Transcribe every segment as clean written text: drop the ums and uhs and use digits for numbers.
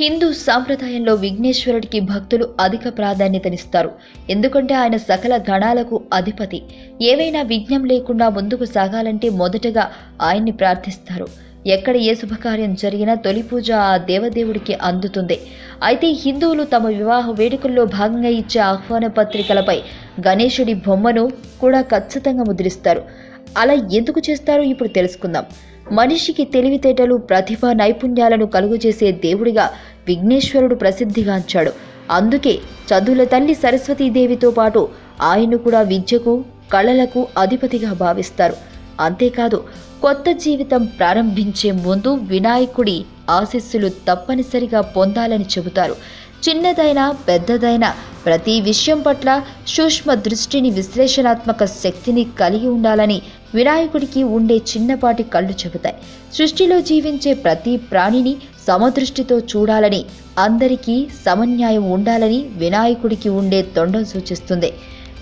హిందూ సాంప్రదాయంలో విఘ్నేశ్వరుడికి భక్తులు అధిక ప్రాధాన్యతనిస్తారు. ఎందుకంటే ఆయన సకల గణాలకు అధిపతి. ఏవైనా విఘ్నం లేకుండా ముందుకు సాగాలంటే మొదటగా ఆయన్ని ప్రార్థిస్తారు. ఎక్కడ ఏ శుభకార్యం జరిగినా తొలి పూజ ఆ దేవదేవుడికి అందుతుంది. అయితే హిందువులు తమ వివాహ వేడుకల్లో భాగంగా ఇచ్చే ఆహ్వాన పత్రికలపై గణేశుడి బొమ్మను కూడా ఖచ్చితంగా ముద్రిస్తారు. అలా ఎందుకు చేస్తారో ఇప్పుడు తెలుసుకుందాం. మనిషికి తెలివితేటలు, ప్రతిభ, నైపుణ్యాలను కలుగజేసే దేవుడిగా విఘ్నేశ్వరుడు ప్రసిద్ధిగాంచాడు. అందుకే చదువుల తల్లి సరస్వతీదేవితో పాటు ఆయన్ను కూడా విద్యకు, కళలకు అధిపతిగా భావిస్తారు. అంతేకాదు, కొత్త జీవితం ప్రారంభించే ముందు వినాయకుడి ఆశీస్సులు తప్పనిసరిగా పొందాలని చెబుతారు. చిన్నదైనా పెద్దదైనా ప్రతి విషయం పట్ల సూక్ష్మ దృష్టిని, విశ్లేషణాత్మక శక్తిని కలిగి ఉండాలని వినాయకుడికి ఉండే చిన్నపాటి కళ్ళు చెబుతాయి. సృష్టిలో జీవించే ప్రతి ప్రాణిని సమదృష్టితో చూడాలని, అందరికీ సమన్యాయం ఉండాలని వినాయకుడికి ఉండే తొండం సూచిస్తుంది.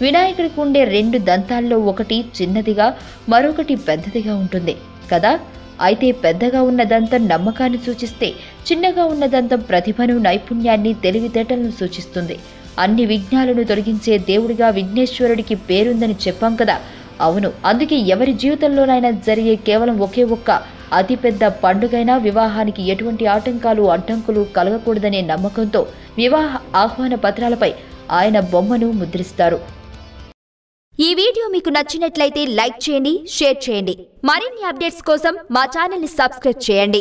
వినాయకుడికి ఉండే 2 దంతాల్లో ఒకటి చిన్నదిగా, మరొకటి పెద్దదిగా ఉంటుంది కదా. అయితే పెద్దగా ఉన్న దంతం నమ్మకాన్ని సూచిస్తే, చిన్నగా ఉన్న దంతం ప్రతిభను, నైపుణ్యాన్ని, తెలివితేటలను సూచిస్తుంది. అన్ని విఘ్నాలను తొలగించే దేవుడిగా విఘ్నేశ్వరుడికి పేరుందని చెప్పాం కదా. అవును, అందుకే ఎవరి జీవితంలోనైనా జరిగే కేవలం ఒకే ఒక్క అతిపెద్ద పండుగైనా వివాహానికి ఎటువంటి ఆటంకాలు, అడ్డంకులు కలగకూడదనే నమ్మకంతో వివాహ ఆహ్వాన పత్రాలపై ఆయన బొమ్మను ముద్రిస్తారు. ఈ వీడియో మీకు నచ్చినట్లయితే లైక్ చేయండి, షేర్ చేయండి. మరిన్ని అప్డేట్స్ కోసం మా ఛానల్ని సబ్స్క్రైబ్ చేయండి.